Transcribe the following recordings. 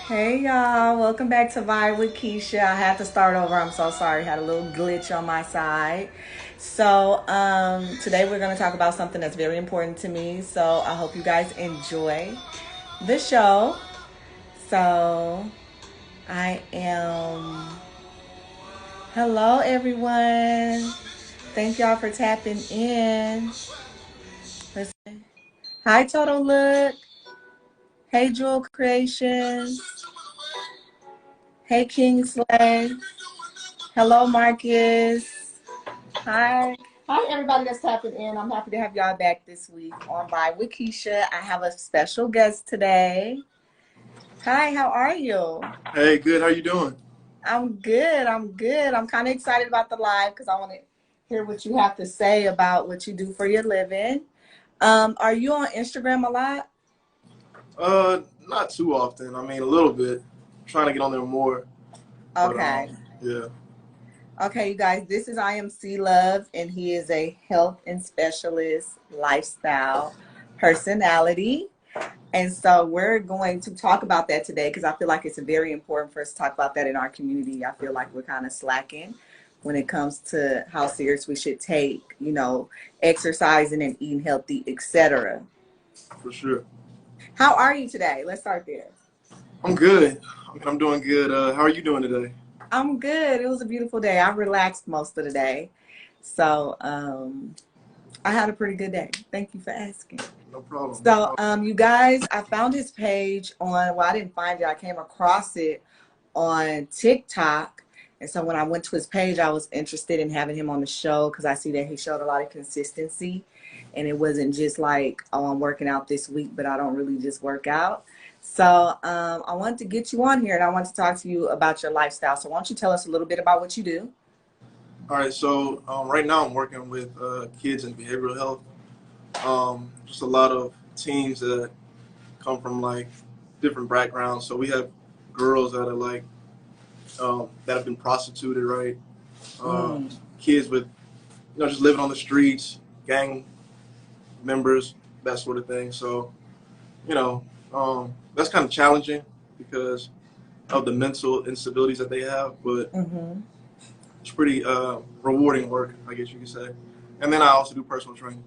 Hey y'all, welcome back to Vibe with Keisha. I had to start over. I'm so sorry. Had a little glitch on my side. Today we're going to talk about something that's very important to me. So, I hope you guys enjoy the show. So, I am Hello everyone. Thank y'all for tapping in. Let's Hi Total Look. Hey Jewel Creations. Hey Kingsley. Hello Marcus. Hi. Hi, everybody that's tapping in. I'm happy to have y'all back this week on Vibe with Keisha. I have a special guest today. Hi, how are you? Hey, good. How you doing? I'm good. I'm good. I'm kind of excited about the live because I want to hear what you have to say about what you do for your living. Are you on Instagram a lot? Not too often. I mean, a little bit. Trying to get on there more, but Okay. yeah, Okay, you guys, this is IMC Love, and he is a health and specialist lifestyle personality. And so we're going to talk about that today because I feel like it's very important for us to talk about that in our community. I feel like we're kind of slacking when it comes to how serious we should take, exercising and eating healthy, etc. for sure. How are you today? Let's start there. I'm good. I'm doing good. How are you doing today? I'm good. It was a beautiful day. I relaxed most of the day. So I had a pretty good day. Thank you for asking. No problem. No So, problem. you guys, I found his page on, well, I didn't find it. I came across it on TikTok. And so when I went to his page, I was interested in having him on the show because I see that he showed a lot of consistency. And it wasn't just like, oh, I'm working out this week, but I don't really just work out. So I wanted to get you on here and I want to talk to you about your lifestyle. So why don't you tell us a little bit about what you do? All right. So right now I'm working with kids in behavioral health. Just a lot of teens that come from like different backgrounds. So we have girls that are like that have been prostituted, right? Uh, Mm. Kids with just living on the streets, gang members, that sort of thing. So you know, that's kind of challenging because of the mental instabilities that they have, but Hmm. it's pretty rewarding work, I guess you could say. And then I also do personal training.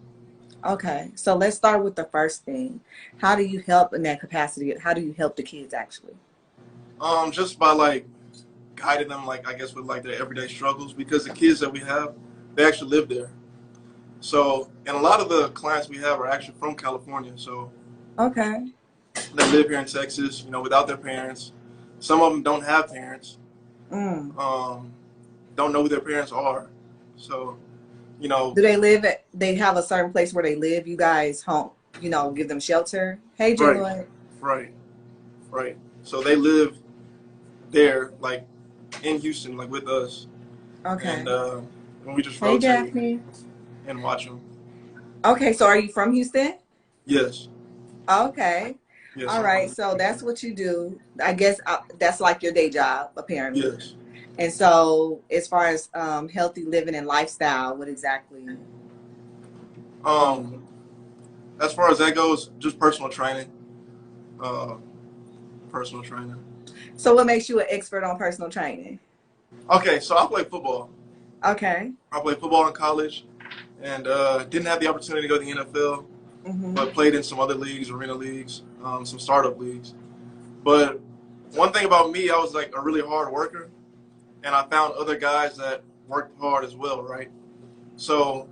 Okay, so let's start with the first thing. How do you help in that capacity? How do you help the kids actually? Just by like guiding them, like I guess with like their everyday struggles, because the kids that we have, they actually live there. So, and a lot of the clients we have are actually from California. So Okay. they live here in Texas, without their parents. Some of them don't have parents, Mm. um, don't know who their parents are. So, you know, Do they live at, they have a certain place where they live? You guys home, give them shelter? Hey, J. right, Lloyd. right, right. So they live there, like in Houston, like with us, and Okay. and we just Hey, rotate Daphne. and watch them. Okay, so are you from Houston? Yes, Okay. yes, All I'm right, from so that's Houston. what you do. I guess that's like your day job, apparently. Yes. And so, as far as healthy living and lifestyle, what exactly do you Um, do? as far as that goes, just personal training. Uh, Personal training. So, what makes you an expert on personal training? Okay, so I play football. Okay. I played football in college, and didn't have the opportunity to go to the NFL, Mm-hmm. but played in some other leagues, arena leagues, some startup leagues. But one thing about me, I was like a really hard worker, and I found other guys that worked hard as well, right? So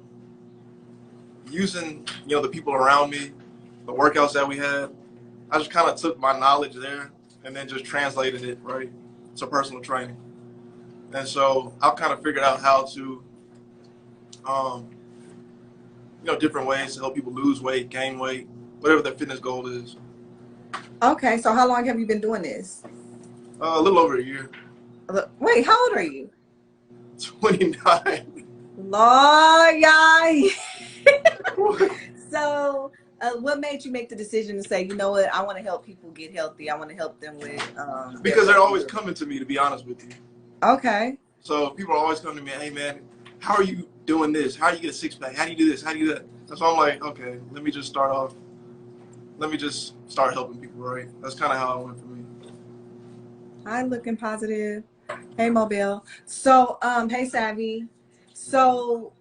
using the people around me, the workouts that we had, I just kind of took my knowledge there and then just translated it right to personal training. And so I've kind of figured out how to, um, different ways to help people lose weight, gain weight, whatever their fitness goal is. Okay, so how long have you been doing this? A little over a year. Wait, how old are you? 29. Lord, y'all. So, what made you make the decision to say, you know what, I want to help people get healthy. I want to help them with their Because they're healthy always living. coming to me, to be honest with you. Okay. So people are always coming to me, hey man, how are you doing this? How do you get a six pack? How do you do this? How do you do that? And so I'm like, okay, let me just start off. Let me just start helping people, right? That's kind of how it went for me. Hi, looking positive. Hey, Mobile. So, hey, Savvy. So,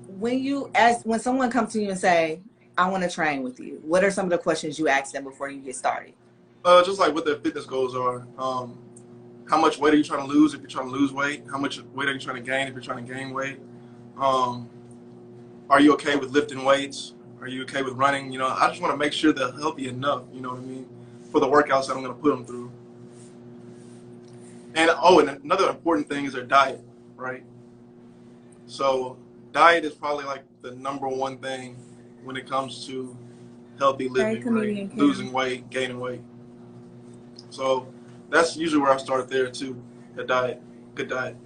when someone comes to you and say, "I want to train with you," what are some of the questions you ask them before you get started? Just like what their fitness goals are. How much weight are you trying to lose if you're trying to lose weight? How much weight are you trying to gain if you're trying to gain weight? Um, are you okay with lifting weights? Are you okay with running? I just want to make sure they're healthy enough, you know what I mean, for the workouts that I'm going to put them through. And another important thing is their diet, right? So diet is probably like the number one thing when it comes to healthy Hey, living, right? comedian Kim. Losing weight, gaining weight. So that's usually where I start there too. The diet, good diet.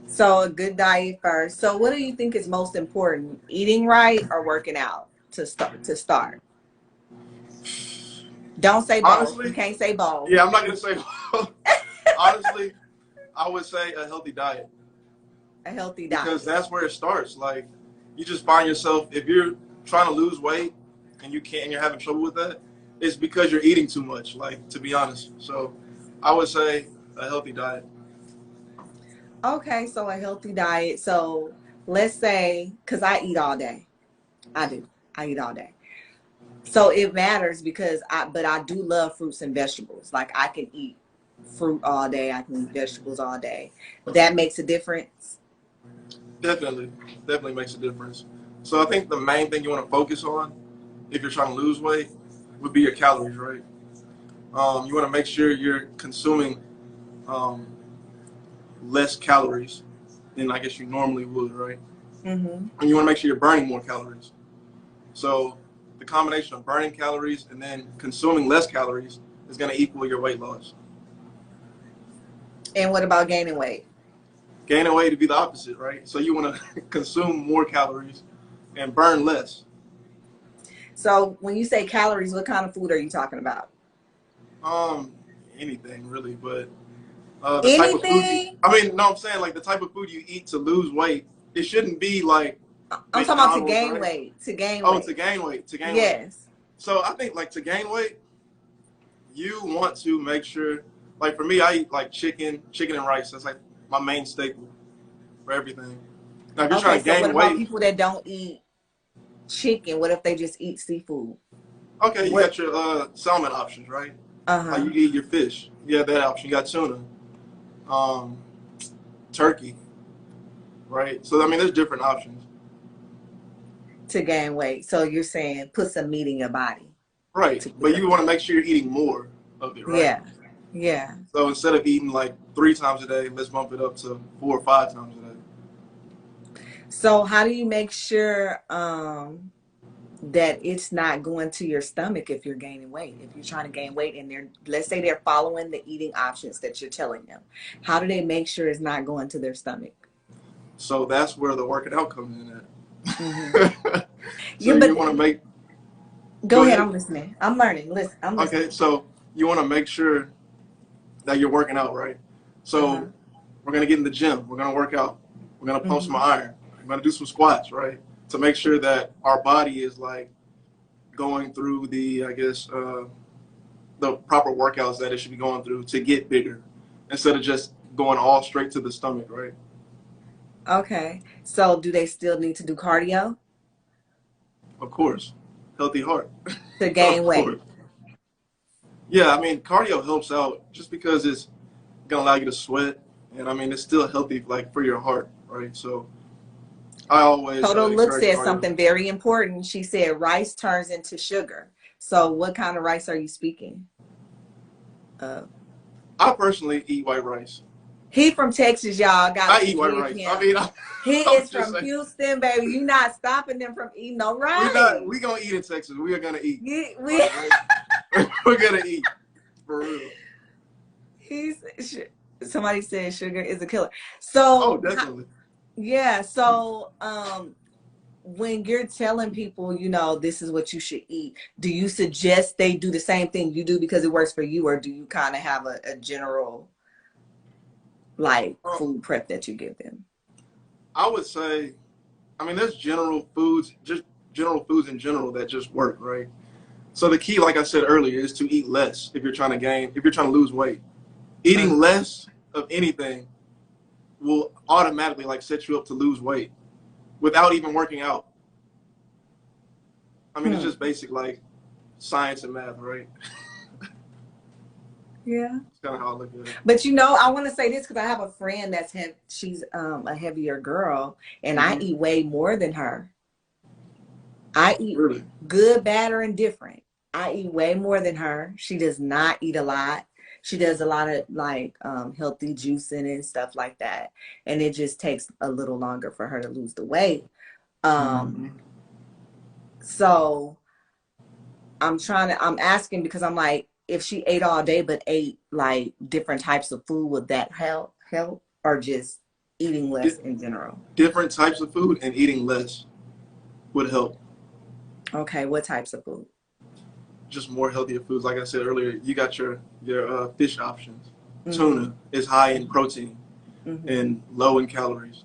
So, a good diet first. So, what do you think is most important, eating right or working out to start? Don't say both. You Honestly, can't say both. yeah, I'm not gonna say. Honestly, I would say a healthy diet A healthy because diet. that's where it starts. Like, you just find yourself if you're trying to lose weight and you can't, and you're having trouble with that, it's because you're eating too much. Like, to be honest, so I would say a healthy diet. Okay, so a healthy diet. So, let's say, because I eat all day. I do. I eat all day. So it matters because but I do love fruits and vegetables. Like I can eat fruit all day. I can eat vegetables all day. That makes a difference. Definitely, definitely makes a difference. So I think the main thing you want to focus on if you're trying to lose weight would be your calories, right? You want to make sure you're consuming um, less calories than I guess you normally would, right? Mm-hmm. And you want to make sure you're burning more calories. So the combination of burning calories and then consuming less calories is going to equal your weight loss. And what about gaining weight? Gaining weight to be the opposite, right? So you want to consume more calories and burn less. So when you say calories, what kind of food are you talking about? Um, anything really, but the type of food you, Anything? I mean, no, I'm saying like the type of food you eat to lose weight, it shouldn't be like I'm talking about to McDonald's, gain right? weight. To gain Oh, to weight. gain weight, to gain weight. Yes. So I think like to gain weight, you want to make sure, like for me, I eat like chicken and rice. That's like my main staple for everything. Now, if you're Okay, trying to so what gain about weight, people that don't eat chicken? What if they just eat seafood? okay, you What? got your salmon options, right? Like Uh-huh. you eat your fish, you have that option. You got tuna, um, turkey, right? So I mean, there's different options, To gain weight. So you're saying put some meat in your body right? to But get you want to make sure you're eating more of it, right? yeah. Yeah. So instead of eating like 3 times a day, let's bump it up to 4 or 5 times a day. So how do you make sure that it's not going to your stomach if you're gaining weight? If you're trying to gain weight and they're let's say they're following the eating options that you're telling them. How do they make sure it's not going to their stomach? So that's where the working out comes in Mm-hmm. at. So Yeah, you but want to make, go go ahead, ahead. I'm listening. I'm learning. Listen, I'm Okay, listening. so you want to make sure that you're working out, right? Uh-huh. So we're gonna get in the gym. We're gonna work out. We're gonna pump some Mm-hmm. iron. We're gonna do some squats, right? To make sure that our body is like going through the, I guess, the proper workouts that it should be going through to get bigger, instead of just going all straight to the stomach, right? Okay. So do they still need to do cardio Of course, healthy heart. to Of gain course. weight? Yeah, I mean, cardio helps out just because it's gonna allow you to sweat, and I mean, it's still healthy like for your heart, right? So I always Total Look encourage said cardio. something very important. She said rice turns into sugar. So what kind of rice are you speaking of? I personally eat white rice. He from Texas, y'all. Gotta I eat white forgive rice. I him. mean, He I'm is just from saying, Houston, baby. You not stopping them from eating no we not rice. we gonna eat in Texas. We are gonna eat We white rice. We're gonna eat for real. he's somebody said sugar is a killer. Oh, So definitely. yeah, so when you're telling people, this is what you should eat, do you suggest they do the same thing you do because it works for you, or do you kind of have a general like Uh, food prep that you give them? I would say, I mean, there's general foods, just general foods in general that just work, right? So the key, like I said earlier, is to eat less if you're trying to gain, if you're trying to lose weight. Eating less of anything will automatically like set you up to lose weight without even working out. I mean, it's just basic like science and math, right? Yeah. That's kind of how I look at it. But you know, I want to say this because I have a friend she's a heavier girl, and I eat way more than her. I eat good, bad, or indifferent. I eat way more than her. She does not eat a lot. She does a lot of like healthy juicing and stuff like that. And it just takes a little longer for her to lose the weight. So I'm asking because I'm like, if she ate all day but ate like different types of food, would that help? Or just eating less in general? Different types of food and eating less would help. Okay, what types of food? Just more healthier foods. Like I said earlier, you got your fish options. Tuna is high in protein and low in calories.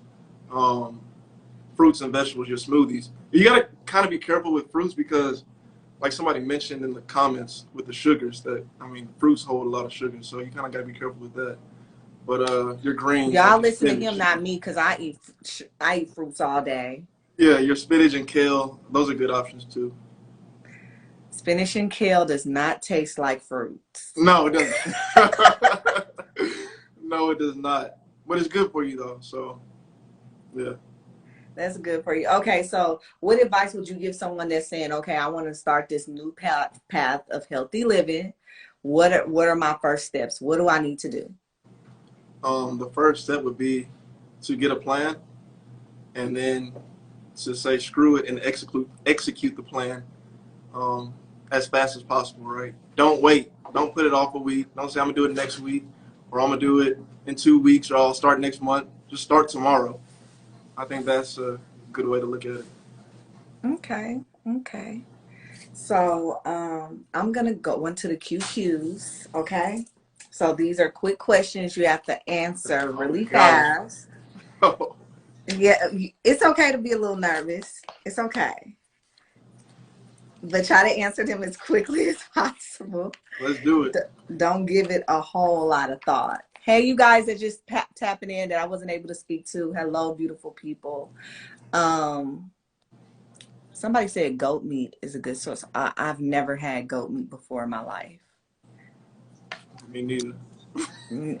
Fruits and vegetables, your smoothies. You got to kind of be careful with fruits because, like somebody mentioned in the comments with the sugars, that I mean, fruits hold a lot of sugar, so you kind of got to be careful with that. But your greens. Y'all listen to him, not me, because I eat fruits all day. Yeah, your spinach and kale, those are good options too. Spinach and kale does not taste like fruits. No, it doesn't. No, it does not. But it's good for you though, so yeah. That's good for you. Okay, so what advice would you give someone that's saying, okay, I want to start this new path of healthy living? What are my first steps? What do I need to do? The first step would be to get a plan and then to say screw it and execute the plan as fast as possible, right? Don't wait. Don't put it off a week. Don't say I'm going to do it next week or I'm going to do it in 2 weeks or I'll start next month. Just start tomorrow. I think that's a good way to look at it. Okay. So I'm going to go into the QQs, okay? So these are quick questions you have to answer really fast. Oh. Yeah, it's okay to be a little nervous. It's okay. But try to answer them as quickly as possible. Let's do it. Don't give it a whole lot of thought. Hey, you guys that just tapping in that I wasn't able to speak to. Hello, beautiful people. Somebody said goat meat is a good source. I've never had goat meat before in my life. Me neither.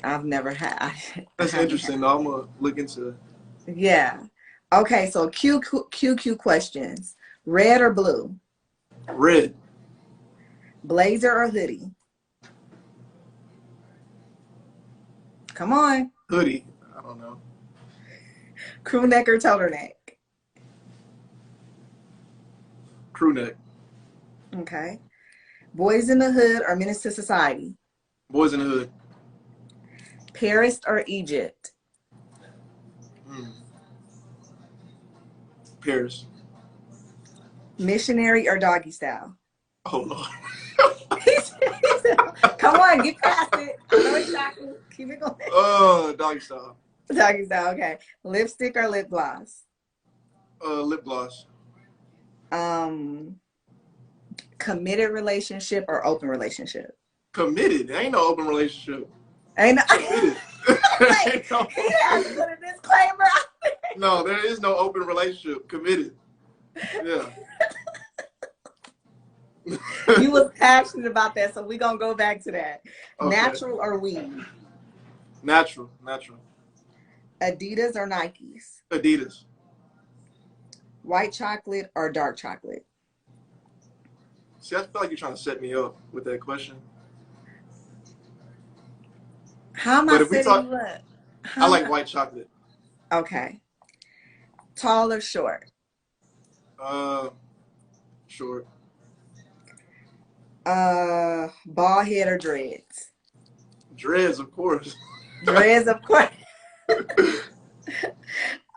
I've never had. That's interesting. Though. I'm gonna look into it. Yeah. Okay. So QQ questions. Red or blue? Red. Blazer or hoodie? Come on. Hoodie. I don't know. Crew neck or turtleneck? Crew neck. Okay. Boys in the Hood or Menace to Society? Boys in the Hood. Paris or Egypt? Paris. Missionary or Doggy Style? Oh Lord. Come on, get past it. I know it's shocking. Keep it going. Oh, Doggy Style. Doggy Style, okay. Lipstick or lip gloss? Lip gloss. Committed relationship or open relationship? Committed. There ain't no open relationship. Ain't no. Committed. Like, he has to put a disclaimer out there. No, there is no open relationship. Committed. Yeah. You was passionate about that, so we're going to go back to that. Okay. Natural or weed? Natural. Adidas or Nikes? Adidas. White chocolate or dark chocolate? See, I feel like you're trying to set me up with that question. How am I setting you up? I like white chocolate. Okay. Tall or short? Short. Bald head or dreads? Dreads, of course. Dreads, of course.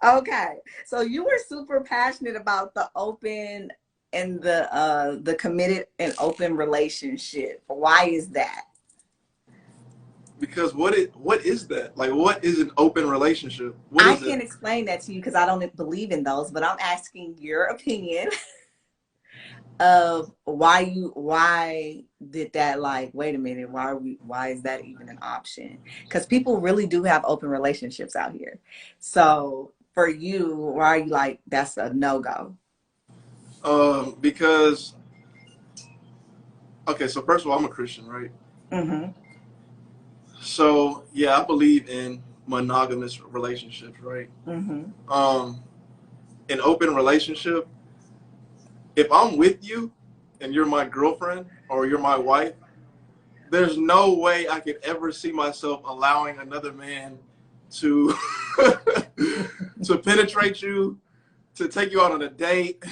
Okay. So you were super passionate about the open and the committed and open relationship. Why is that? Because what is that? Like, what is an open relationship? I can't explain that to you because I don't believe in those, but I'm asking your opinion. of why did that, like, wait a minute, why is that even an option? Because people really do have open relationships out here. So for you, why are you like, that's a no-go? Because okay, so first of all, I'm a Christian, right? Mm-hmm. So yeah, I believe in monogamous relationships, right? Mm-hmm. Um, an open relationship. If I'm with you and you're my girlfriend or you're my wife, there's no way I could ever see myself allowing another man to to penetrate you, to take you out on a date.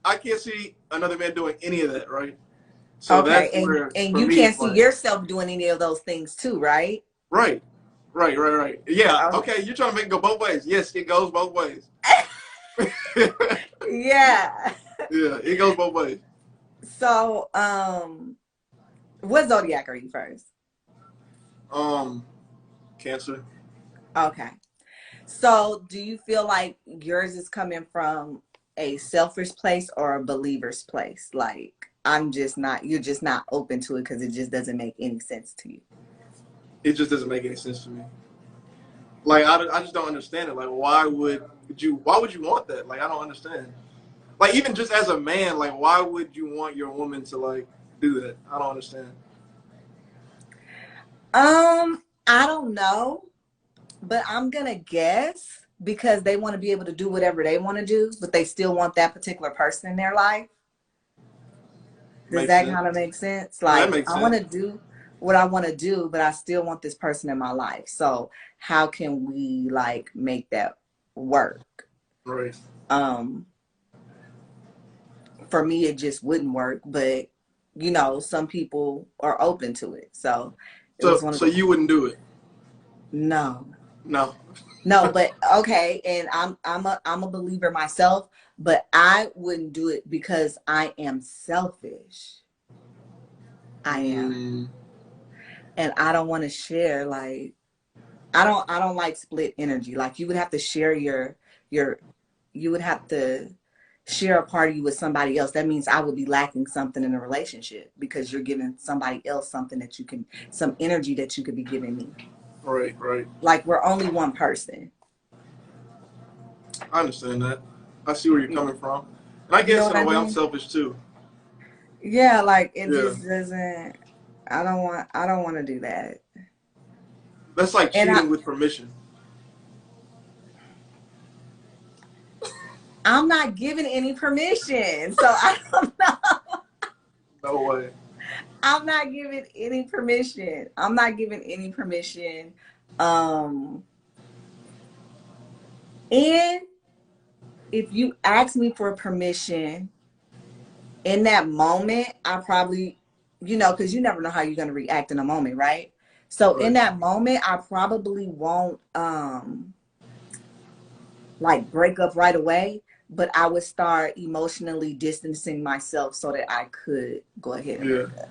I can't see another man doing any of that, right? So Okay, that's where, and for you me, can't it's see like, yourself doing any of those things too, right? right, right. Yeah, Oh, okay, you're trying to make it go both ways. Yes, it goes both ways. yeah. Yeah, it goes both ways. So, what zodiac are you first? Um, Cancer. Okay. So, do you feel like yours is coming from a selfish place or a believer's place? Like, you're just not open to it because it just doesn't make any sense to you. It just doesn't make any sense to me. Like, I just don't understand it. Like, why would you want that? Like, I don't understand. Like, even just as a man, like, why would you want your woman to, like, do that? I don't understand. I don't know, but I'm gonna guess because they want to be able to do whatever they want to do, but they still want that particular person in their life. Does Makes that sense. kind of make sense? No, that Like, makes I want sense. to do what I want to do, but I still want this person in my life. So how can we like make that work? Right. Um, for me, it just wouldn't work, but some people are open to it. So it was So, one of so the, you wouldn't do it? no, No. no, but okay. And I'm a believer myself, but I wouldn't do it because I am selfish. I am. Mm, And I don't want to share like I don't like split energy. Like you would have to share your you would have to share a party with somebody else. That means I would be lacking something in a relationship because you're giving somebody else something that you can some energy that you could be giving me. right. Like we're only one person. I understand that. I see where you're You, coming from. And I you know guess what in a I way I'm mean? selfish too. Yeah, like it Yeah. just doesn't I don't want to do that. That's like And cheating with permission. I'm not giving any permission. So I don't know. No way. I'm not giving any permission. I'm not giving any permission. Um, and if you ask me for permission in that moment, I probably, because you never know how you're going to react in a moment, right? So in Right. that moment, I probably won't like break up right away, but I would start emotionally distancing myself so that I could go ahead and Yeah. break up.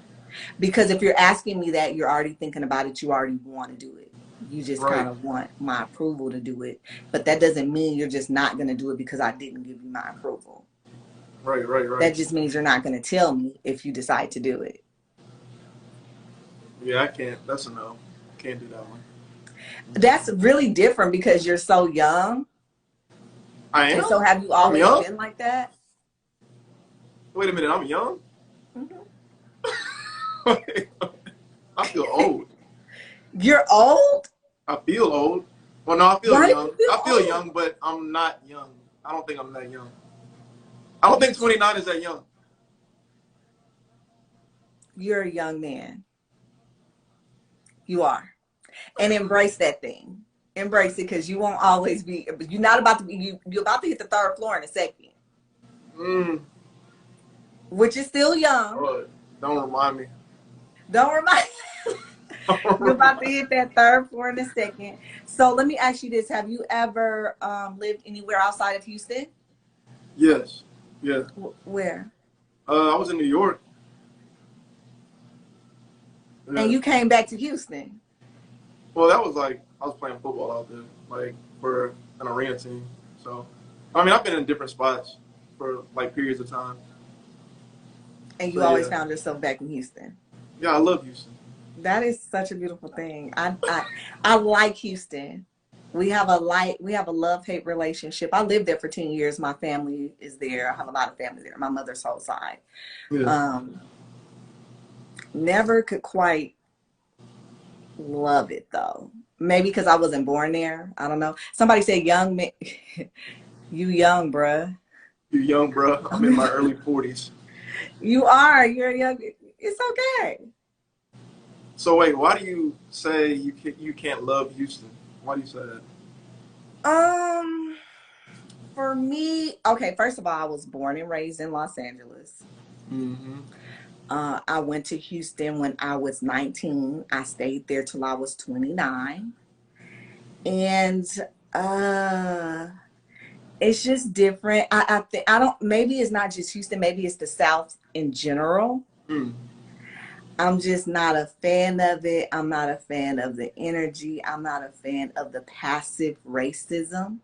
Because if you're asking me that, you're already thinking about it. You already want to do it. You just kind Right. of want my approval to do it. But that doesn't mean you're just not going to do it because I didn't give you my approval. Right. That just means you're not going to tell me if you decide to do it. Yeah, I can't. That's a no. Can't do that one. That's really different because you're so young. I And am? so have you I'm always young? been like that? Wait a minute, I'm young? Mhm. I feel old. You're old? I feel old. Well, no, I feel Why do young. you feel I feel old? young, but I'm not young. I don't think I'm that young. I don't think 29 is that young. You're a young man. You are. And embrace that thing. Embrace it because you won't always be. You're not about to be. You're about to hit the third floor in a second, Mm. which is still young. Oh, don't remind me. Don't remind. Don't You're about to remind hit that third floor in a second. So let me ask you this: have you ever lived anywhere outside of Houston? Yes. Yeah. Where? I was in New York. And Yeah. you came back to Houston. Well, that was like I was playing football out there, like for an arena team. So, I mean, I've been in different spots for like periods of time. And you But always yeah, found yourself back in Houston. yeah, I love Houston. That is such a beautiful thing. I like Houston. We have a love-hate relationship. I lived there for 10 years. My family is there. I have a lot of family there. My mother's whole side. Yeah. Um, Never could quite love it though. Maybe because I wasn't born there. I don't know. Somebody said young man, you young, bruh. You're young, bro. I'm in my early 40s. You are. You're young. It's okay. So wait, why do you say you can't love Houston? Why do you say that? Um, for me, okay, first of all, I was born and raised in Los Angeles. Mm-hmm. I went to Houston when I was 19. I stayed there till I was 29. And uh it's just different. I think I don't maybe it's not just Houston, maybe it's the South in general. Mm. I'm just not a fan of it. I'm not a fan of the energy. I'm not a fan of the passive racism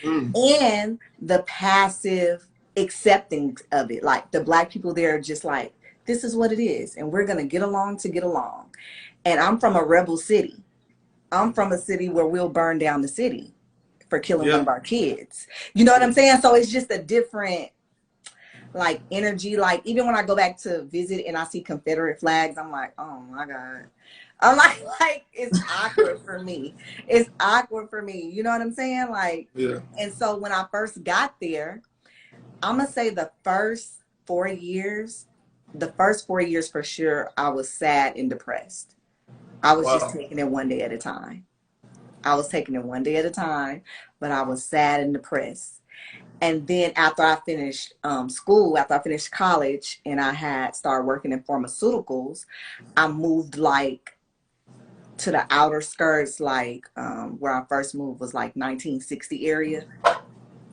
Mm. and the passive accepting of it. Like the black people there are just like, this is what it is, and we're gonna get along to get along. And I'm from a rebel city. I'm from a city where we'll burn down the city for killing one Yeah. of our kids. You know what Yeah. I'm saying? So it's just a different like energy. Like even when I go back to visit and I see Confederate flags, I'm like, oh my God. I'm like it's awkward for me. It's awkward for me. You know what I'm saying? Like, Yeah. and so when I first got there, I'm gonna say the first 4 years for sure, I was sad and depressed. I was just Wow. taking it one day at a time. I was taking it one day at a time, but I was sad and depressed. And then after I finished school, after I finished college, and I had started working in pharmaceuticals, I moved like to the outer skirts, like where I first moved was like 1960 area.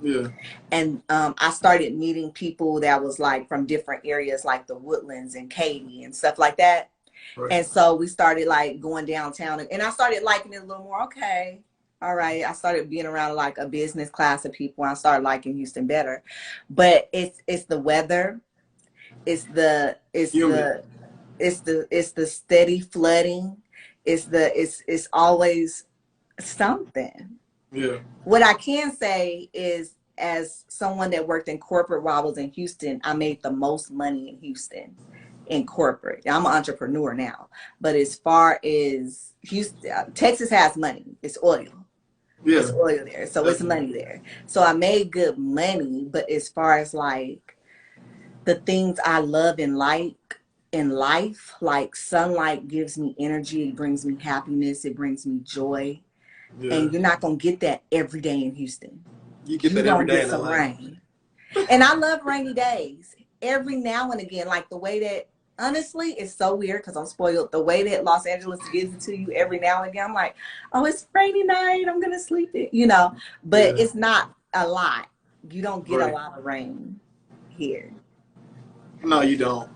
Yeah. And I started meeting people that was like from different areas, like the Woodlands and Katy and stuff like that. Right. And so we started like going downtown, and I started liking it a little more. Okay, all right. I started being around like a business class of people. I started liking Houston better. But it's the weather. It's the it's Humid. the it's the steady flooding. It's always something. Yeah. What I can say is, as someone that worked in corporate while I was in Houston, I made the most money in Houston in corporate. I'm an entrepreneur now, but as far as Houston, Texas has money. It's oil. Yeah. It's oil there, so it's Definitely. money there. So I made good money, but as far as like the things I love and like in life, like sunlight gives me energy, it brings me happiness, it brings me joy, Yeah. and you're not gonna get that every day in Houston. You get You're that every gonna day get in some LA. rain. And I love rainy days. Every now and again, like the way that, honestly, it's so weird because I'm spoiled. The way that Los Angeles gives it to you every now and again, I'm like, oh, it's rainy night. I'm going to sleep it, but Yeah. it's not a lot. You don't get a Right. lot of rain here. No, you don't.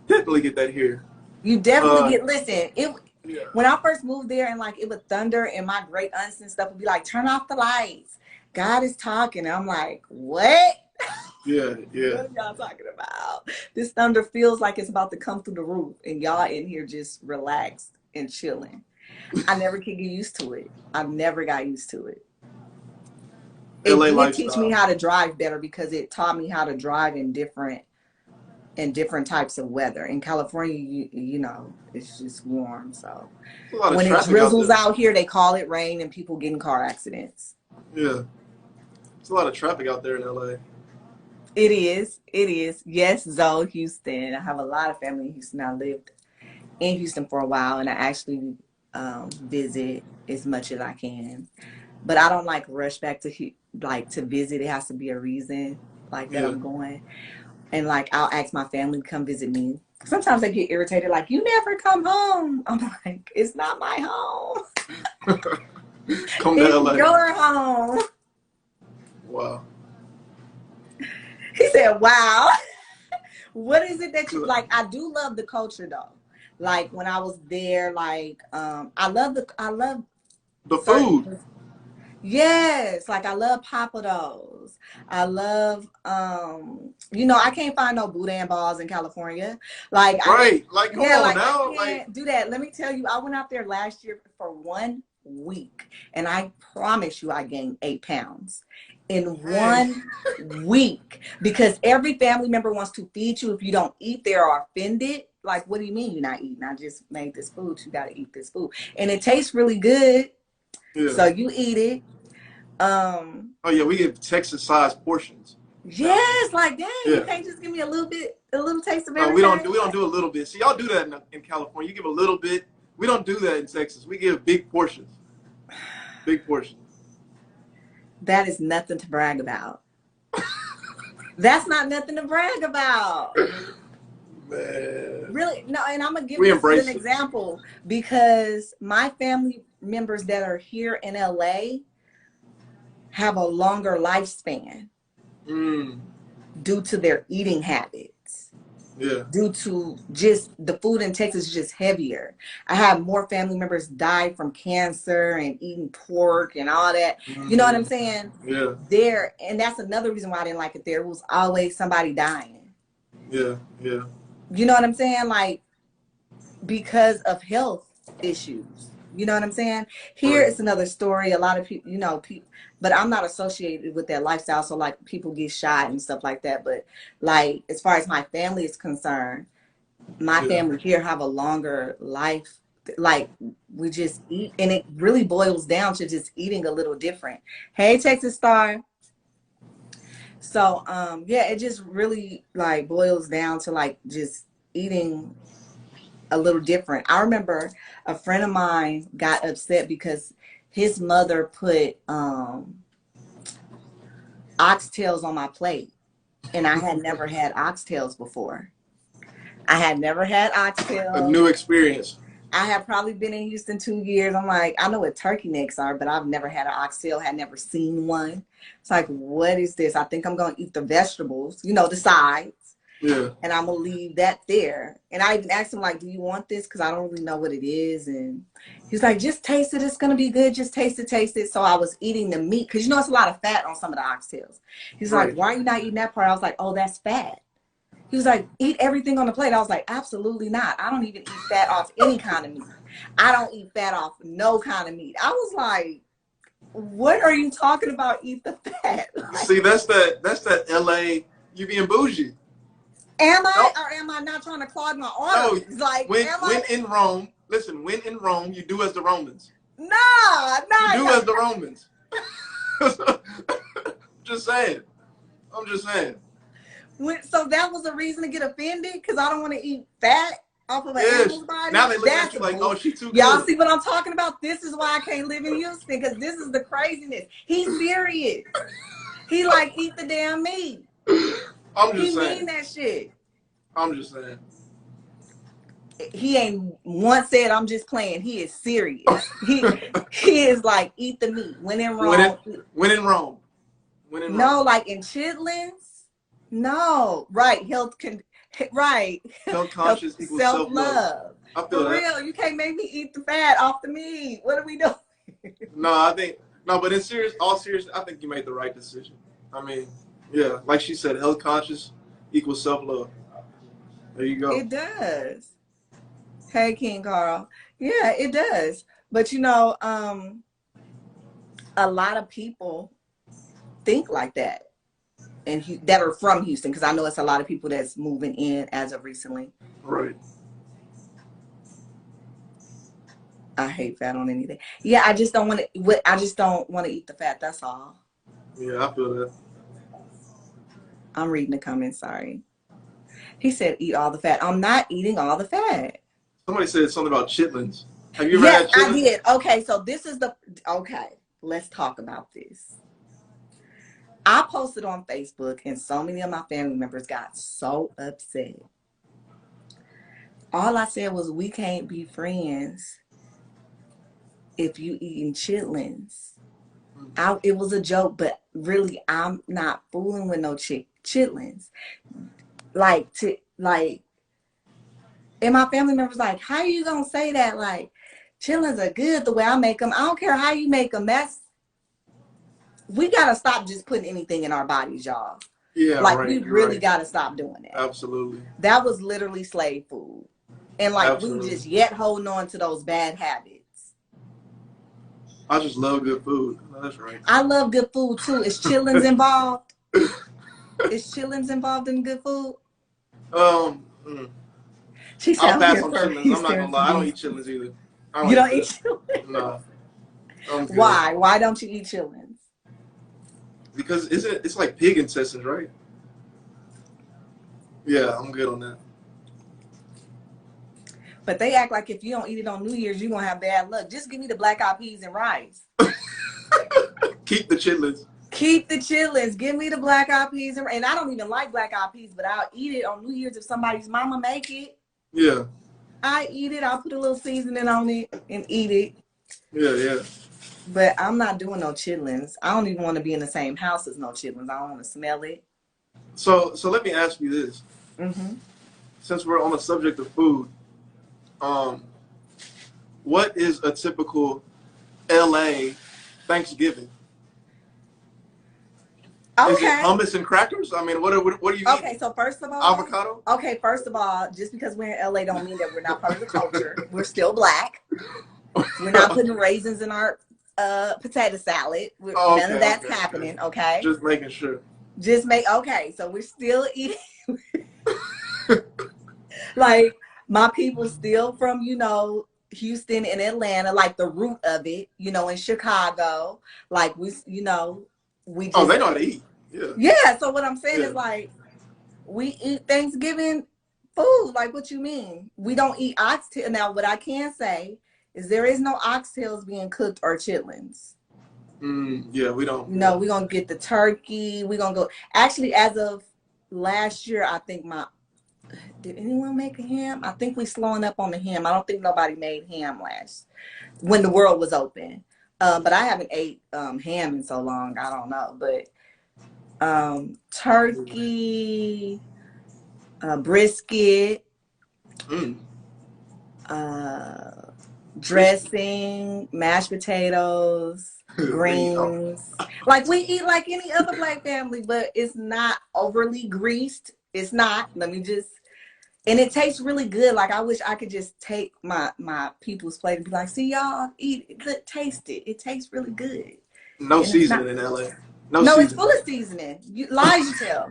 Definitely get that here. You definitely Uh. get, listen, Yeah. when I first moved there and like it would thunder and my great aunts and stuff would be like, turn off the lights. God is talking. And I'm like, what? Yeah. Yeah. What are y'all talking about? This thunder feels like it's about to come through the roof, and y'all in here just relaxed and chilling. I never could get used to it. I never got used to it. It LA did teach me lifestyle. how to drive better because it taught me how to drive in different types of weather. In California, it's just warm. So There's a lot of when it traffic out drizzles there. out here, they call it rain and people get in car accidents. Yeah. There's a lot of traffic out there in LA. It is. It is. Yes, Zoe, Houston. I have a lot of family in Houston. I lived in Houston for a while, and I actually visit as much as I can. But I don't like rush back like to visit. It has to be a reason like that Yeah. I'm going, and like I'll ask my family to come visit me. Sometimes they get irritated, like you never come home. I'm like, it's not my home. Come to It's LA. your home. Wow. He said, "Wow." What is it that you like? I do love the culture though. Like when I was there, like I love The food. certain Yes, like I love papados. I love you know, I can't find no boudin balls in California. Like I Right. Like, come yeah, on like I now. Like, can't do that. Let me tell you, I went out there last year for 1 week and I promise you I gained 8 pounds in dang. 1 week because every family member wants to feed you. If you don't eat, they are offended. Like, what do you mean you're not eating? I just made this food. You got to eat this food. And it tastes really good. Yeah. So you eat it. Oh yeah, we give Texas-sized portions down Yes, like dang, here. you Yeah. can't just give me a little bit, a little taste of No, we don't everything. do we don't do a little bit. See, y'all do that in California. You give a little bit. We don't do that in Texas. We give big portions. Big portions. That is nothing to brag about. That's not nothing to brag about. Man. Really, no, and I'm gonna give We this as an embrace it. example because my family members that are here in LA have a longer lifespan Mm. due to their eating habits. Yeah. Due to just the food in Texas is just heavier. I have more family members die from cancer and eating pork and all that. You know what I'm Mm. saying? Yeah. There, and that's another reason why I didn't like it there. It was always somebody dying. Yeah. Yeah. You know what I'm saying? Like because of health issues. You know what I'm saying? Here Right. it's another story. A lot of people, you know, people, but I'm not associated with that lifestyle. So like people get shot and stuff like that. But like as far as my family is concerned, my Yeah. family here have a longer life. Like we just eat, and it really boils down to just eating a little different. Hey, Texas Star. So yeah, it just really like boils down to like just eating a little different. I remember a friend of mine got upset because his mother put oxtails on my plate, and I had never had oxtails before. I had never had A oxtails. new experience. I have probably been in Houston 2 years. I'm like, I know what turkey necks are, but I've never had an oxtail, had never seen one. It's like, what is this? I think I'm going to eat the vegetables, you know, the sides, Yeah. and I'm going to leave that there. And I even asked him, like, do you want this? Because I don't really know what it is. And he's like, just taste it. It's going to be good. Just taste it, taste it. So I was eating the meat because, you know, it's a lot of fat on some of the oxtails. He's like, Right. why are you not eating that part? I was like, oh, that's fat. He was like, eat everything on the plate. I was like, absolutely not. I don't even eat fat off any kind of meat. I don't eat fat off no kind of meat. I was like, what are you talking about? Eat the fat. Like, See, that's that LA. You being bougie. am I No, or am I not trying to clog my no. arteries? Like, When am when I? in Rome, listen. When in Rome, you do as the Romans. Nah, You do nah. as the Romans. Just saying. I'm just saying. So that was a reason to get offended because I don't want to eat fat off of an Yes. animal's body. Now they looking at That's you like, bull. oh, she too Y'all good. see what I'm talking about? This is why I can't live in Houston because this is the craziness. He's serious. He like eat the damn meat. I'm He just mean saying. that shit. I'm just saying. He ain't once said I'm just playing. He is serious. He is like eat the meat. When in when in Rome. when in Rome. When in Rome. No, like in chitlins. No, right. Health can right. Health Health conscious equals self self-love. love. I feel For that. real, you can't make me eat the fat off the meat. What are we doing? No, I think no, but in all serious, I think you made the right decision. I mean, yeah, like she said, health conscious equals self-love. There you go. It does. Hey, King Carl. Yeah, it does. But you know, a lot of people think like that, and that are from Houston, because I know it's a lot of people that's moving in as of recently. Right. I hate fat on anything. Yeah, I just don't want to. I just don't want to eat the fat. That's all. Yeah, I feel that. I'm reading the comments. Sorry. He said, "Eat all the fat." I'm not eating all the fat. Somebody said something about chitlins. Have you ever Yes, had I chitlins? did. Okay, so this is the okay. Let's talk about this. I posted on Facebook, and so many of my family members got so upset. All I said was, "We can't be friends if you eating chitlins." It was a joke, but really, I'm not fooling with no chitlins. Like, and my family members like, how you gonna say that? Like, chitlins are good the way I make them. I don't care how you make them. we gotta stop just putting anything in our bodies, y'all. Yeah, Like right. we You're really right. gotta stop doing that. Absolutely. That was literally slave food. And like we Absolutely. just yet holding on to those bad habits. I just love good food. That's right. I love good food too. Is chillins involved? Is chillins involved in good food? Mm. She I'll sounds pass here on for chitlins. I'm not Easter gonna to lie. I don't be. eat chitlins either. I don't You eat don't eat that. chillins? No, I'm good. Why? Why don't you eat chillins? Because it's like pig intestines, right? Yeah, I'm good on that. But they act like if you don't eat it on New Year's, you're gonna have bad luck. Just give me the black eyed peas and rice. Keep the chitlins. Keep the chillins. Give me the black eyed peas and I don't even like black eyed peas, but I'll eat it on New Year's if somebody's mama make it. Yeah. I eat it. I'll put a little seasoning on it and eat it. Yeah, yeah. But I'm not doing no chitlins. I don't even want to be in the same house as no chitlins. I don't want to smell it. So let me ask you this. Mm-hmm. Since we're on the subject of food, what is a typical LA Thanksgiving? Is it Okay. hummus and crackers? I mean, what are you eating? Okay, so first of all, Avocado? okay, first of all, just because we're in LA don't mean that we're not part of the culture. We're still black. We're not putting raisins in our potato salad. Oh, None of that's okay. happening, okay? Just making sure. Okay, so we're still eating. Like, my people still from, Houston and Atlanta, like the root of it, in Chicago. Like, we just. Oh, they know how to eat. Yeah. Yeah, so what I'm saying Yeah. is, like, we eat Thanksgiving food. Like, what you mean? We don't eat oxtail. Now, what I can say is there is no oxtails being cooked or chitlins. Yeah, we don't. We're going to get the turkey. We're going to go. Actually, as of last year, I think did anyone make a ham? I think we slowing up on the ham. I don't think nobody made ham when the world was open. But I haven't ate ham in so long. I don't know. But turkey, brisket, dressing, mashed potatoes, greens. Like we eat like any other black family, but it's not overly greased. It's not. And it tastes really good. Like I wish I could just take my people's plate and be like, see y'all eat it, taste it. It tastes really good. No and seasoning in LA. No, it's full of seasoning. Lies you tell.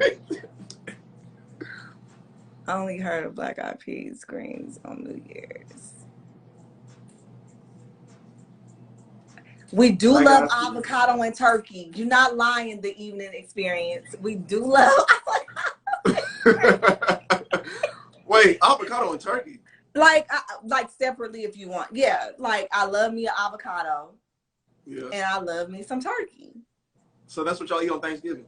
I only heard of black eyed peas, greens on New Year's. We do love avocado and turkey. You're not lying, the evening experience. We do love Wait, avocado and turkey? Like separately if you want. Yeah, like I love me an avocado. Yeah. And I love me some turkey. So that's what y'all eat on Thanksgiving?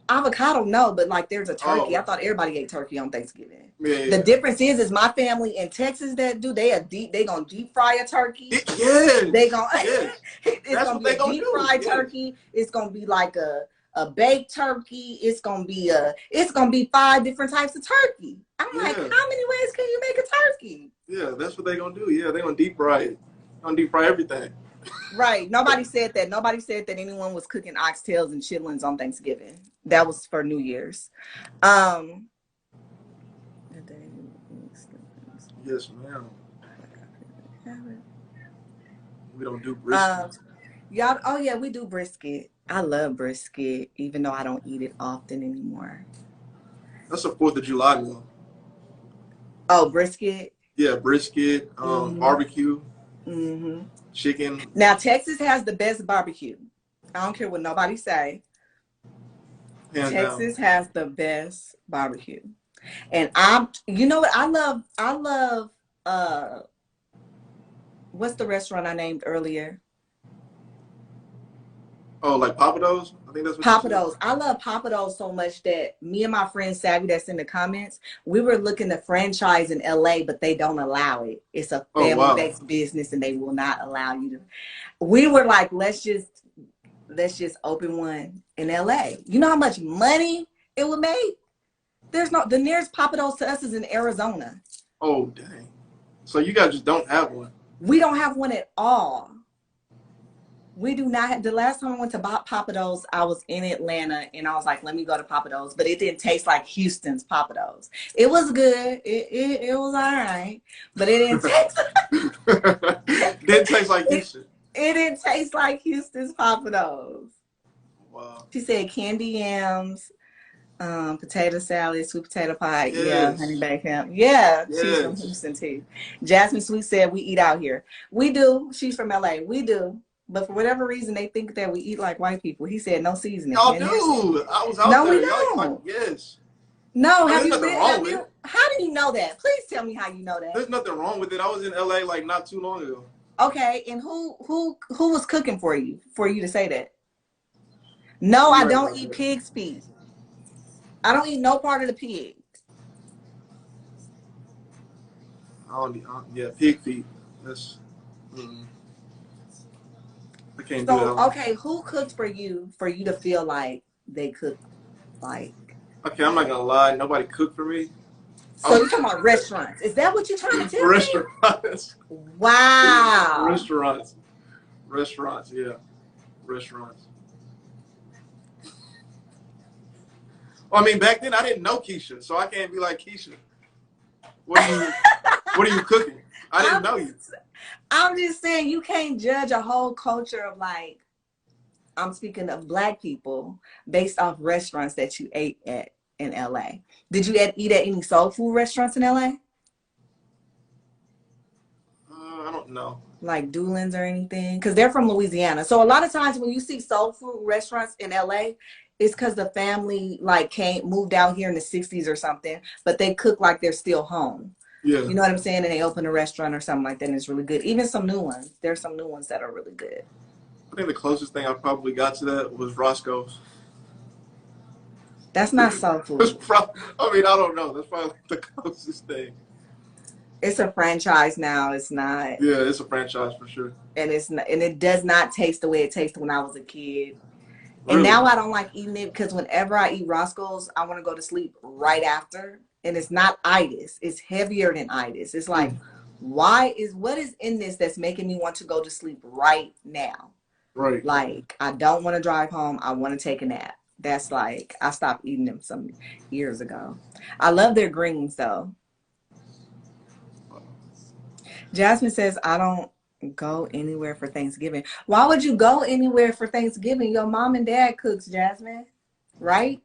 Avocado, no, but like there's a turkey. I thought everybody ate turkey on Thanksgiving. Yeah. The difference is my family in Texas that do they gonna deep fry a turkey. Yes. They gonna it's gonna be a deep fried turkey. It's gonna be like a baked turkey. It's gonna be 5 different types of turkey. I'm like, how many ways can you make a turkey? Yeah, that's what they gonna do. Yeah, they gonna deep fry it. Gonna deep fry everything. Right. Nobody said that. Nobody said that anyone was cooking oxtails and chitlins on Thanksgiving. That was for New Year's. Yes, ma'am. We don't do brisket. Y'all, oh yeah, we do brisket. I love brisket, even though I don't eat it often anymore. That's a 4th of July meal. Oh, brisket? Yeah, brisket, barbecue, chicken. Now, Texas has the best barbecue. I don't care what nobody say. Texas has the best barbecue. And you know what? I love, what's the restaurant I named earlier? Oh, like Papados? I think that's what Papados. I love Papados so much that me and my friend Savvy that's in the comments, we were looking to franchise in LA, but they don't allow it. It's a family-based business and they will not allow you to. We were like, let's just open one in LA. You know how much money it would make? The nearest Papados to us is in Arizona. Oh, dang. So you guys just don't have one? We don't have one at all. We do not have, the last time I went to Papados, I was in Atlanta and I was like, let me go to Papados, but it didn't taste like Houston's Papados. It was good. It was all right, but it didn't taste Didn't taste like Houston. it didn't taste like Houston's Papados. Wow. She said candy yams, potato salad, sweet potato pie. Yes. Yeah, honey baked ham. Yeah, Yes. she's from Houston too. Jasmine Sweet said we eat out here. We do. She's from LA. We do. But for whatever reason, they think that we eat like white people. He said no seasoning. Y'all do. I was out no, there. We don't. Like, yes. No, There's nothing wrong with it. How do you know that? Please tell me how you know that. There's nothing wrong with it. I was in LA like not too long ago. Okay, and who was cooking for you to say that? No, I don't eat pig's feet. I don't eat no part of the pig. Yeah, pig feet. That's. I can't do that. Okay, who cooked for you to feel like they cooked like? Okay, I'm not gonna lie. Nobody cooked for me. So you're talking about restaurants? Is that what you're trying to tell me? Restaurants. Wow. Restaurants. Yeah, restaurants. Well, I mean, back then I didn't know Keisha, so I can't be like Keisha. What are you cooking? I didn't know you. I'm just saying you can't judge a whole culture of like, I'm speaking of Black people based off restaurants that you ate at in LA. Did you eat at any soul food restaurants in LA? I don't know. Like Doolin's or anything? Because they're from Louisiana. So a lot of times when you see soul food restaurants in LA, it's because the family like moved out here in the 60s or something, but they cook like they're still home. Yeah. You know what I'm saying? And they open a restaurant or something like that and it's really good. Even some new ones. There's some new ones that are really good. I think the closest thing I probably got to that was Roscoe's. That's not soul food. I mean, I don't know. That's probably the closest thing. It's a franchise now. It's not. Yeah, it's a franchise for sure. And it's not, and it does not taste the way it tasted when I was a kid. Really? And now I don't like eating it because whenever I eat Roscoe's, I want to go to sleep right after. And it's not itis. It's heavier than itis. It's like, what is in this that's making me want to go to sleep right now? Right. Like, I don't want to drive home. I want to take a nap. That's like, I stopped eating them some years ago. I love their greens though. Jasmine says, I don't go anywhere for Thanksgiving. Why would you go anywhere for Thanksgiving? Your mom and dad cooks, Jasmine, right?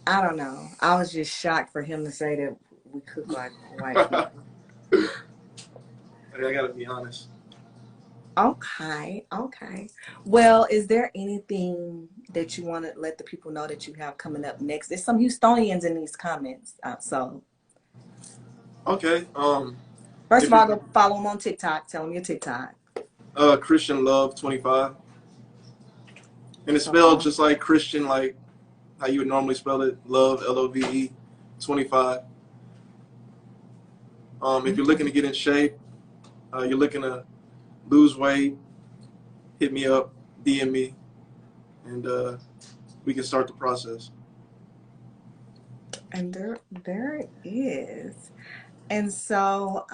I don't know. I was just shocked for him to say that we cook like white people. I gotta be honest. Okay. Well, is there anything that you want to let the people know that you have coming up next? There's some Houstonians in these comments. So. Okay. First of all, go follow him on TikTok. Tell him your TikTok. Christian Love 25. And it's spelled just like Christian, like how you would normally spell it. Love, Love, 25. If you're looking to get in shape, you're looking to lose weight, hit me up, DM me, and we can start the process. And there it is. And so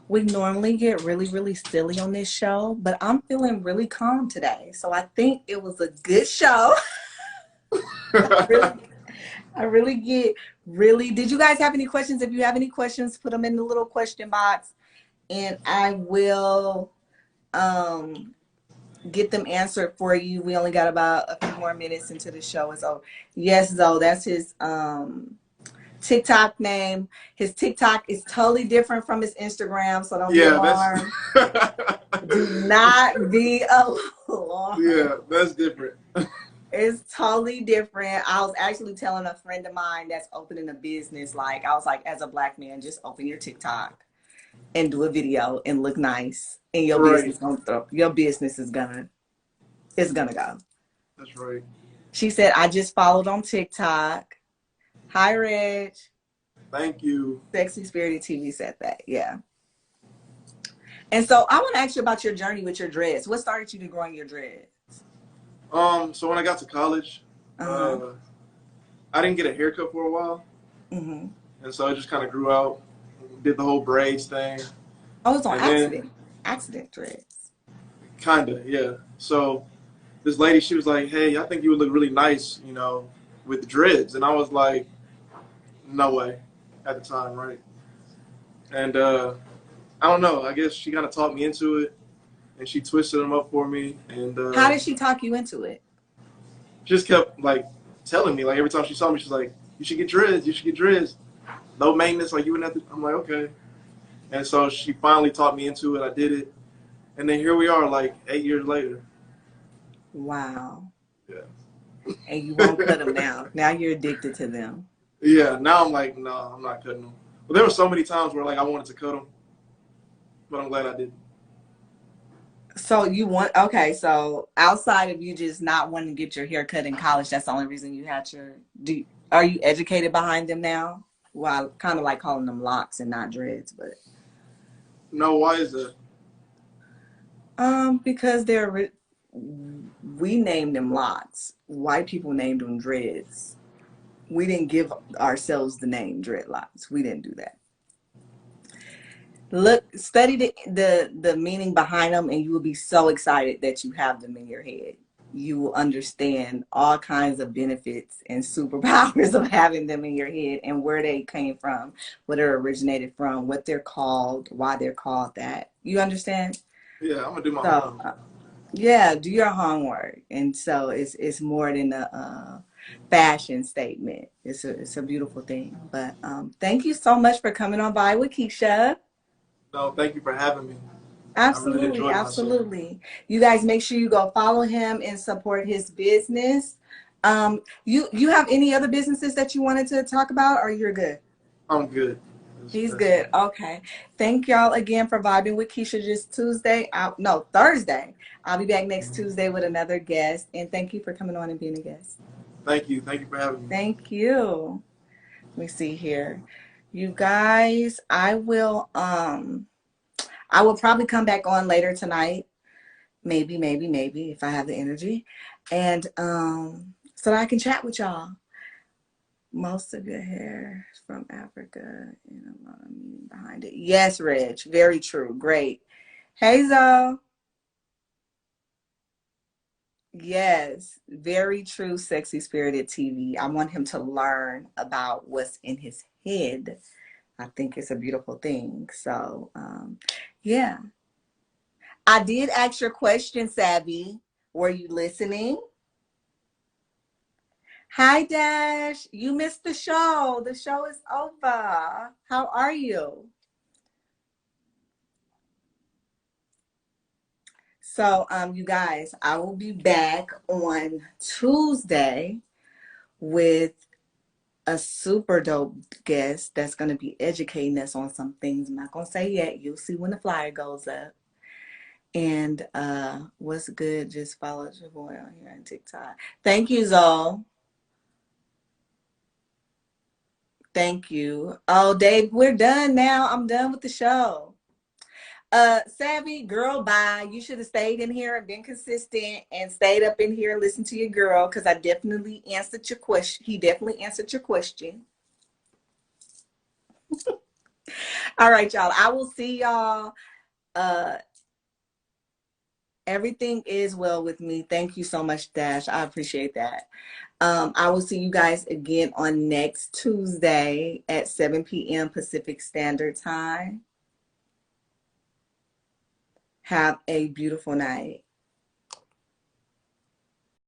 we normally get really, really silly on this show, but I'm feeling really calm today. So I think it was a good show. I really get really. Did you guys have any questions? If you have any questions, put them in the little question box and I will get them answered for you. We only got about a few more minutes into the show. So yes, Zoe, that's his TikTok name. His TikTok is totally different from his Instagram, so don't be alarmed. Do not be alarmed. Yeah, that's different. It's totally different. I was actually telling a friend of mine that's opening a business, like, I was like, as a Black man, just open your TikTok and do a video and look nice. And your business is gonna go. That's right. She said, I just followed on TikTok. Hi, Reg. Thank you. Sexy Spirited TV said that. Yeah. And so I want to ask you about your journey with your dreads. What started you to growing your dreads? So when I got to college, I didn't get a haircut for a while. Mm-hmm. And so it just kind of grew out. Did the whole braids thing, Oh, it's on and then accident dreads. kind of, yeah. So this lady, she was like, "Hey, I think you would look really nice, you know, with dreads." And I was like, "No way," at the time, right? And I don't know. I guess she kind of talked me into it, and she twisted them up for me, and How did she talk you into it? just kept like telling me, like every time she saw me, she's like, "You should get dreads. You should get dreads. No maintenance. Like you wouldn't have to." I'm like, "Okay." And so she finally talked me into it. I did it, and then here we are, like 8 years later. Wow. Yeah. And you won't cut them now. Now you're addicted to them. Yeah. Now I'm like, no, I'm not cutting them. But there were so many times where like I wanted to cut them, but I'm glad I didn't. So you want, okay, so outside of you just not wanting to get your hair cut in college, that's the only reason you had are you educated behind them now? Well, I kind of like calling them locks and not dreads, but No, why is that? because we named them locks. White people named them dreads. We didn't give ourselves the name dreadlocks. We didn't do that. Look, study the meaning behind them, and you will be so excited that you have them in your head. You will understand all kinds of benefits and superpowers of having them in your head and where they came from, where they're originated from, what they're called, why they're called that. You understand? Yeah, I'm gonna do my So, homework. yeah, do your homework. And so it's more than a fashion statement. It's a beautiful thing. But thank you so much for coming on by with Keisha. No, thank you for having me. I really Absolutely, enjoyed myself. absolutely. You guys make sure you go follow him and support his business. You have any other businesses that you wanted to talk about, or you're good? I'm good. He's That's good. Okay. Thank y'all again for vibing with Keisha this Tuesday. No, Thursday. I'll be back next Tuesday with another guest. And thank you for coming on and being a guest. Thank you. Thank you for having me. Thank you. Let me see here. You guys, I will probably come back on later tonight. Maybe if I have the energy. And so that I can chat with y'all. Most of your hair is from Africa and a lot of meaning behind it. Yes, Reg. Very true. Great. Hey, Zo. Yes, very true, sexy spirited TV. I want him to learn about what's in his head. I think it's a beautiful thing. So, yeah. I did ask your question, Savvy. Were you listening? Hi, Dash. You missed the show. The show is over. How are you? So, you guys, I will be back on Tuesday with a super dope guest that's going to be educating us on some things. I'm not going to say yet. You'll see when the flyer goes up. And what's good? Just follow your boy on here on TikTok. Thank you, Zoe. Thank you. Oh, Dave, we're done now. I'm done with the show. Savvy, girl, bye. You should have stayed in here and been consistent and stayed up in here and listened to your girl because I definitely answered your question. He definitely answered your question. All right, y'all. I will see y'all. Uh, everything is well with me. Thank you so much, Dash. I appreciate that. I will see you guys again on next Tuesday at 7 p.m. Pacific Standard Time. Have a beautiful night.